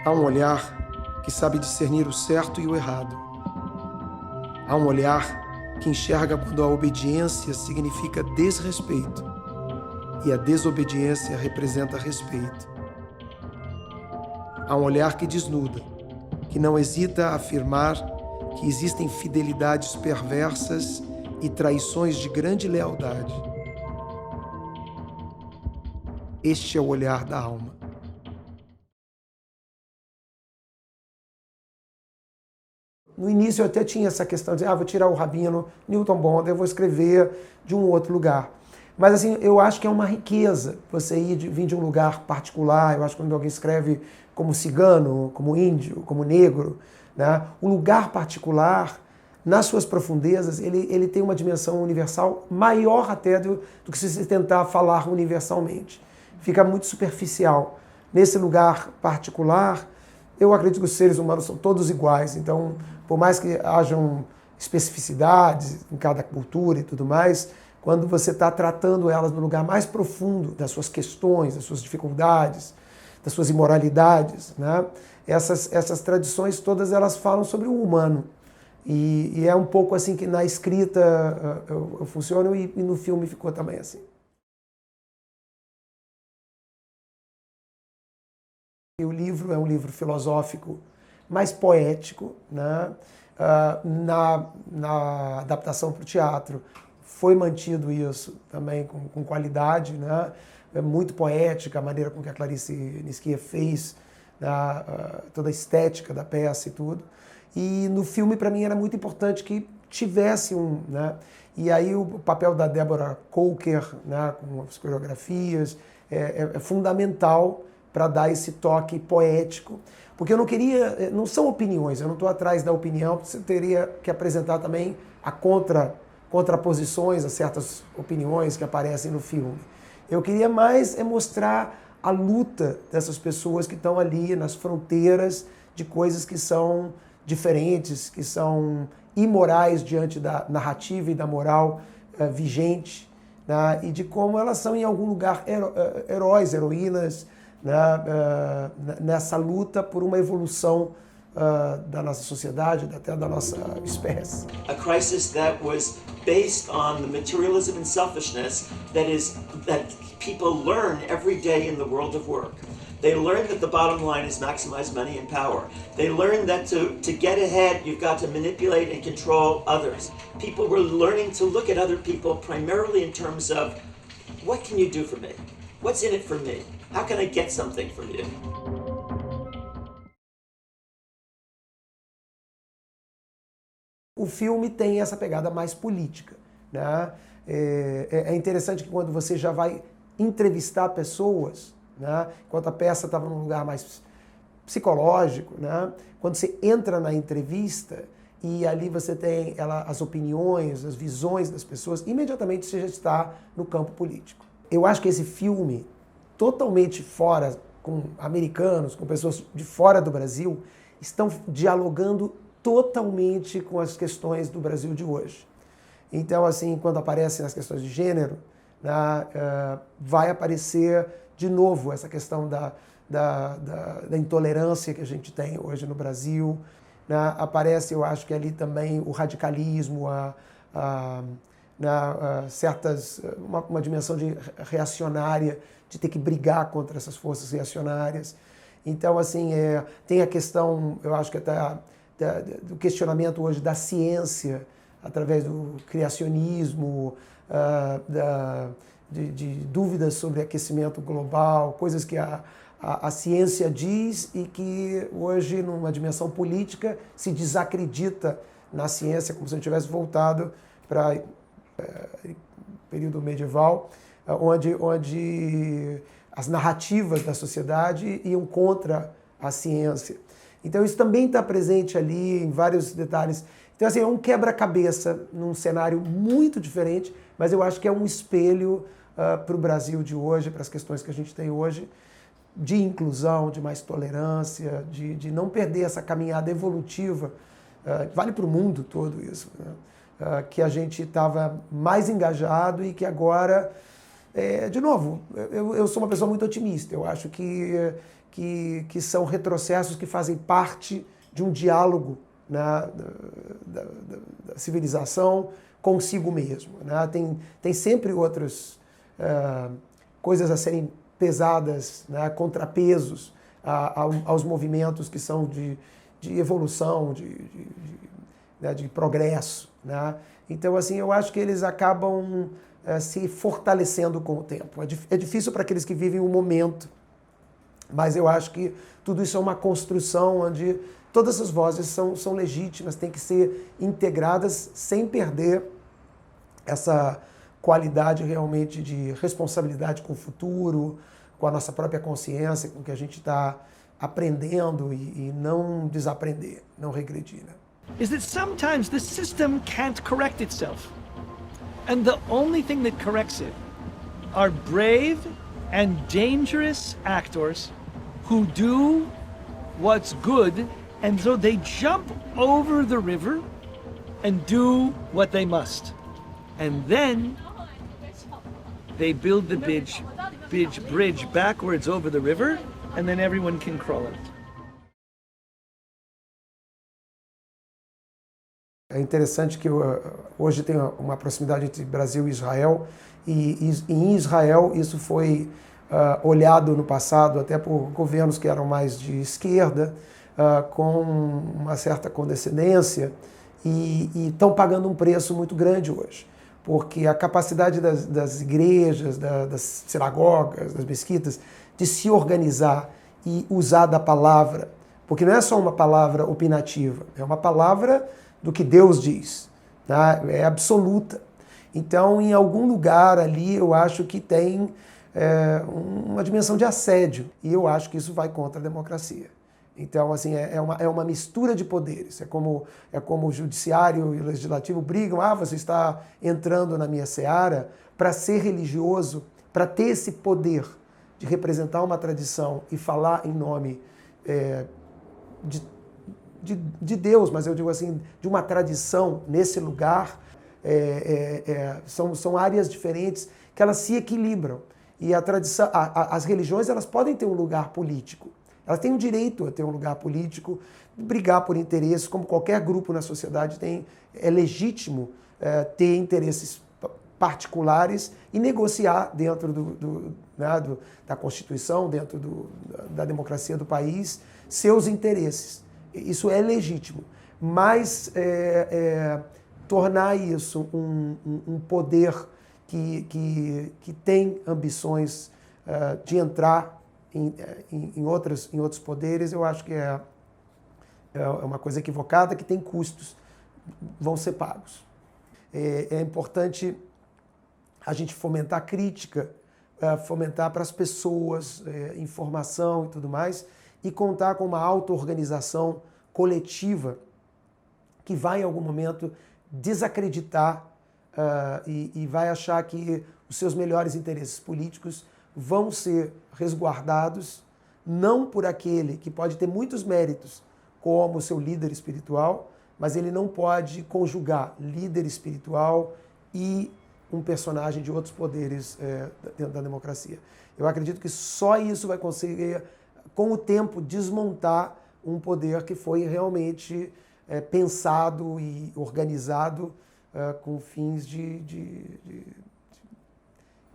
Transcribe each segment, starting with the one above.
Há um olhar que sabe discernir o certo e o errado. Há um olhar que enxerga quando a obediência significa desrespeito e a desobediência representa respeito. Há um olhar que desnuda, que não hesita a afirmar que existem fidelidades perversas e traições de grande lealdade. Este é o olhar da alma. No início eu até tinha essa questão de, vou tirar o Rabino Newton Bonder, eu vou escrever de um outro lugar. Mas assim, eu acho que é uma riqueza você vir de um lugar particular. Eu acho que quando alguém escreve como cigano, como índio, como negro, né, o lugar particular, nas suas profundezas, ele tem uma dimensão universal maior até do que se você tentar falar universalmente. Fica muito superficial. Nesse lugar particular, eu acredito que os seres humanos são todos iguais, então, por mais que hajam especificidades em cada cultura e tudo mais, quando você está tratando elas no lugar mais profundo das suas questões, das suas dificuldades, das suas imoralidades, né? Essas tradições todas elas falam sobre o humano. E é um pouco assim que na escrita eu funciono e no filme ficou também assim. O livro é um livro filosófico mais poético, né? Na adaptação para o teatro foi mantido isso também com qualidade, né? É muito poética a maneira com que a Clarice Nisquier fez, toda a estética da peça e tudo. E no filme, para mim, era muito importante que tivesse né? E aí o papel da Deborah Coker, né, com as coreografias, é fundamental para dar esse toque poético. Porque eu não queria, não são opiniões, eu não estou atrás da opinião, você teria que apresentar também a contraposições a certas opiniões que aparecem no filme. Eu queria mais mostrar a luta dessas pessoas que estão ali nas fronteiras de coisas que são diferentes, que são imorais diante da narrativa e da moral vigente, né? E de como elas são em algum lugar heróis, heroínas, né? Nessa luta por uma evolução da nossa sociedade, até da nossa espécie. A crisis that was based on the materialism and selfishness that people learn every day in the world of work. They learn that the bottom line is maximize money and power. They learn that to get ahead, you've got to manipulate and control others. People were learning to look at other people primarily in terms of, what can you do for me? What's in it for me? How can I get something from you? O filme tem essa pegada mais política, né? É interessante que quando você já vai entrevistar pessoas, né? Enquanto a peça estava num lugar mais psicológico, né? Quando você entra na entrevista e ali você tem as opiniões, as visões das pessoas, imediatamente você já está no campo político. Eu acho que esse filme, totalmente fora, com americanos, com pessoas de fora do Brasil, estão dialogando totalmente com as questões do Brasil de hoje. Então, assim, quando aparecem as questões de gênero, né, vai aparecer de novo essa questão da intolerância que a gente tem hoje no Brasil. Né? Aparece, eu acho que ali também o radicalismo, uma dimensão reacionária, de ter que brigar contra essas forças reacionárias. Então, assim, tem a questão, eu acho que até do questionamento hoje da ciência, através do criacionismo, de dúvidas sobre aquecimento global, coisas que a ciência diz e que hoje, numa dimensão política, se desacredita na ciência, como se a gente tivesse voltado para período medieval, onde as narrativas da sociedade iam contra a ciência. Então isso também está presente ali em vários detalhes. Então assim, é um quebra-cabeça num cenário muito diferente, mas eu acho que é um espelho para o Brasil de hoje, para as questões que a gente tem hoje, de inclusão, de mais tolerância, de não perder essa caminhada evolutiva. Vale para o mundo todo isso, né? Que a gente estava mais engajado e que agora, de novo, eu sou uma pessoa muito otimista. Eu acho que que são retrocessos que fazem parte de um diálogo, né, da civilização consigo mesmo. Né? Tem sempre outras coisas a serem pesadas, né, contrapesos aos movimentos que são de evolução, de progresso. Né? Então, assim, eu acho que eles acabam se fortalecendo com o tempo. É difícil para aqueles que vivem o momento, mas eu acho que tudo isso é uma construção onde todas as vozes são legítimas, têm que ser integradas sem perder essa qualidade realmente de responsabilidade com o futuro, com a nossa própria consciência, com o que a gente está aprendendo e não desaprender, não regredir. Né? Is that sometimes the system can't correct itself. And the only thing that corrects it are brave and dangerous actors who do what's good, and so they jump over the river and do what they must. And then they build the bridge backwards over the river, and then everyone can crawl it. É interessante que hoje tem uma proximidade entre Brasil e Israel, e em Israel isso foi olhado no passado até por governos que eram mais de esquerda, com uma certa condescendência, e estão pagando um preço muito grande hoje, porque a capacidade das igrejas, das sinagogas, das mesquitas, de se organizar e usar da palavra, porque não é só uma palavra opinativa, é uma palavra do que Deus diz, tá? É absoluta. Então, em algum lugar ali, eu acho que tem uma dimensão de assédio, e eu acho que isso vai contra a democracia. Então, assim, é uma mistura de poderes. É como o judiciário e o legislativo brigam. Você está entrando na minha seara para ser religioso, para ter esse poder de representar uma tradição e falar em nome de Deus, mas eu digo assim, de uma tradição nesse lugar. São áreas diferentes que elas se equilibram. E a tradição, as religiões, elas podem ter um lugar político. Elas têm o direito a ter um lugar político, brigar por interesses, como qualquer grupo na sociedade tem. É legítimo ter interesses particulares e negociar dentro da Constituição, dentro da democracia do país, seus interesses. Isso é legítimo. Mas tornar isso um poder que tem ambições de entrar em outros poderes, eu acho que é uma coisa equivocada, que tem custos, vão ser pagos. É importante a gente fomentar a crítica, fomentar para as pessoas informação e tudo mais, e contar com uma auto-organização coletiva que vai, em algum momento, desacreditar e vai achar que os seus melhores interesses políticos vão ser resguardados, não por aquele que pode ter muitos méritos como seu líder espiritual, mas ele não pode conjugar líder espiritual e um personagem de outros poderes dentro da democracia. Eu acredito que só isso vai conseguir, com o tempo, desmontar um poder que foi realmente pensado e organizado com fins de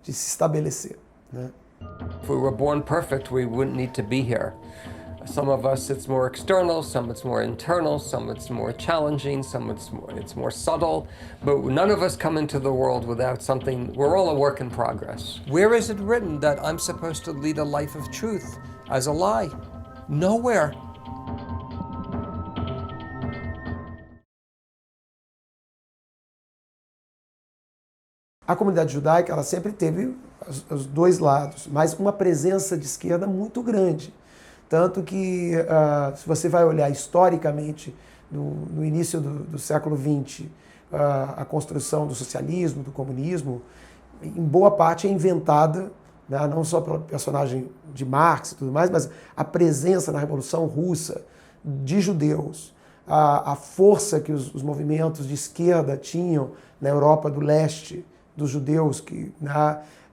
se estabelecer. Né? If we were born perfect, we wouldn't need to be here. Some of us, it's more external, some it's more internal, some it's more challenging, some it's more subtle, but none of us come into the world without something. We're all a work in progress. Where is it written that I'm supposed to lead a life of truth as a lie? Nowhere. A comunidade judaica, ela sempre teve os dois lados, mas uma presença de esquerda muito grande. Tanto que, se você vai olhar historicamente, no início do século XX, a construção do socialismo, do comunismo, em boa parte é inventada, né, não só pelo personagem de Marx e tudo mais, mas a presença na Revolução Russa de judeus, a força que os movimentos de esquerda tinham na Europa do Leste, dos judeus, que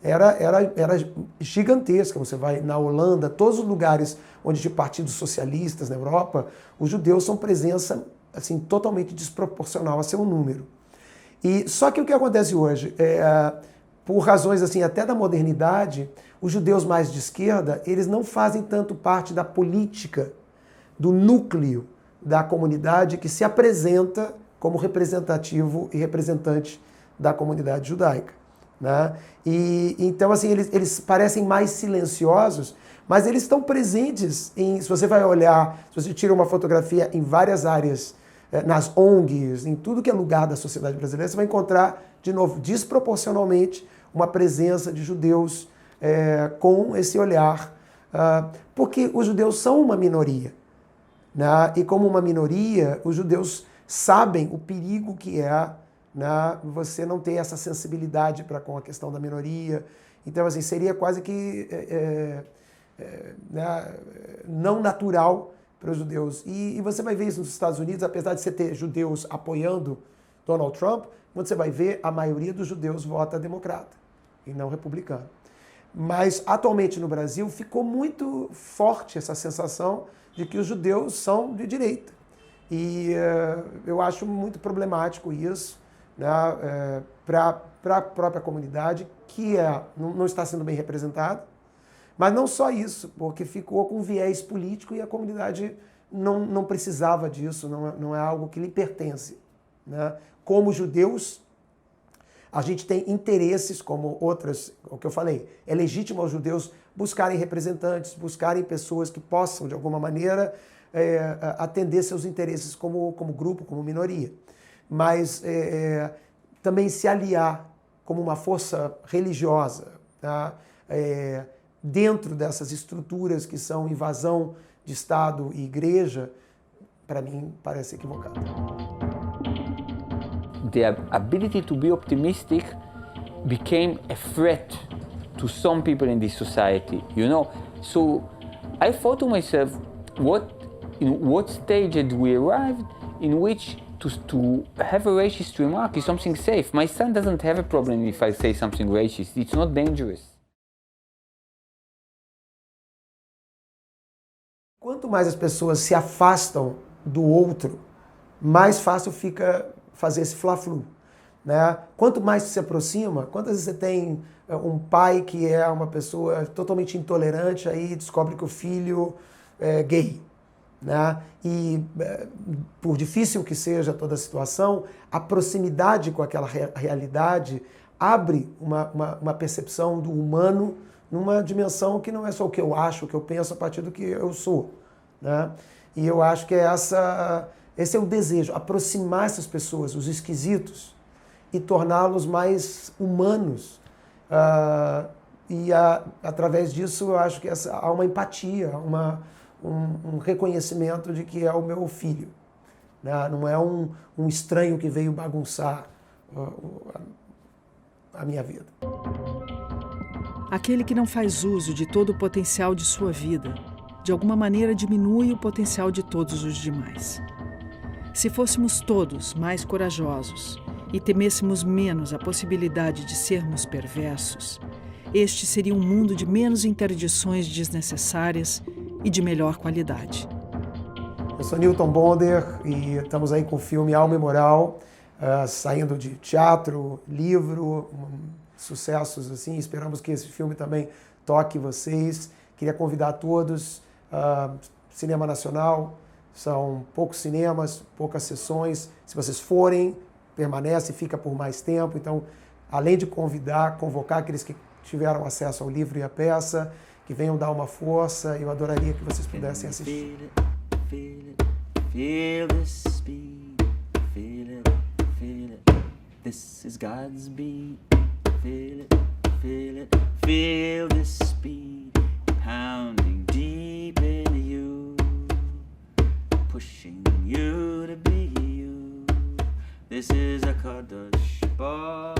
era gigantesca. Você vai na Holanda, todos os lugares onde tinha partidos socialistas na Europa, os judeus são presença assim, totalmente desproporcional a seu número. E só que o que acontece hoje, por razões assim até da modernidade, os judeus mais de esquerda, eles não fazem tanto parte da política, do núcleo da comunidade que se apresenta como representativo e representante da comunidade judaica, né? E então assim eles parecem mais silenciosos, mas eles estão presentes se você vai olhar, se você tira uma fotografia em várias áreas, nas ONGs, em tudo que é lugar da sociedade brasileira, você vai encontrar, de novo, desproporcionalmente, uma presença de judeus com esse olhar, porque os judeus são uma minoria, né? E como uma minoria, os judeus sabem o perigo que é, né, você não ter essa sensibilidade para com a questão da minoria. Então, assim, seria quase que né, não natural para os judeus. E você vai ver isso nos Estados Unidos, apesar de você ter judeus apoiando Donald Trump, quando você vai ver, a maioria dos judeus vota democrata e não republicano. Mas, atualmente no Brasil, ficou muito forte essa sensação de que os judeus são de direita. E eu acho muito problemático isso, né, para a própria comunidade, que não está sendo bem representada. Mas não só isso, porque ficou com viés político e a comunidade não precisava disso, não é algo que lhe pertence, né? Como judeus, a gente tem interesses como outras, o que eu falei, é legítimo aos judeus buscarem representantes, buscarem pessoas que possam, de alguma maneira, atender seus interesses como grupo, como minoria. Mas também se aliar como uma força religiosa, tá? Dentro dessas estruturas que são invasão de Estado e igreja, para mim, parece equivocado. The ability to be optimistic became a threat to some people in this society, you know. So I thought to myself, in what stage had we arrived in which to have a racist remark is something safe? My son doesn't have a problem if I say something racist. It's not dangerous. Quanto mais as pessoas se afastam do outro, mais fácil fica fazer esse fla-flu, né? Quanto mais se aproxima, quantas vezes você tem um pai que é uma pessoa totalmente intolerante, aí descobre que o filho é gay, né? E por difícil que seja toda a situação, a proximidade com aquela realidade abre uma percepção do humano numa dimensão que não é só o que eu acho, o que eu penso a partir do que eu sou, né? E eu acho que esse é o desejo, aproximar essas pessoas, os esquisitos, e torná-los mais humanos. Através disso, eu acho que há uma empatia, um reconhecimento de que é o meu filho, né? Não é um estranho que veio bagunçar a minha vida. Aquele que não faz uso de todo o potencial de sua vida, de alguma maneira diminui o potencial de todos os demais. Se fôssemos todos mais corajosos e temêssemos menos a possibilidade de sermos perversos, este seria um mundo de menos interdições desnecessárias e de melhor qualidade. Eu sou Newton Bonder e estamos aí com o filme Alma e Moral, saindo de teatro, livro, sucessos assim. Esperamos que esse filme também toque vocês. Queria convidar todos, cinema nacional, são poucos cinemas, poucas sessões. Se vocês forem, permanece, fica por mais tempo. Então, além de convocar aqueles que tiveram acesso ao livro e à peça, que venham dar uma força. Eu adoraria que vocês pudessem assistir. Feel this speed, feel it, feel it. This is God's beat. Feel it, feel it, feel this speed pounding deep into you, pushing you to be you. This is a Kadosh Bar.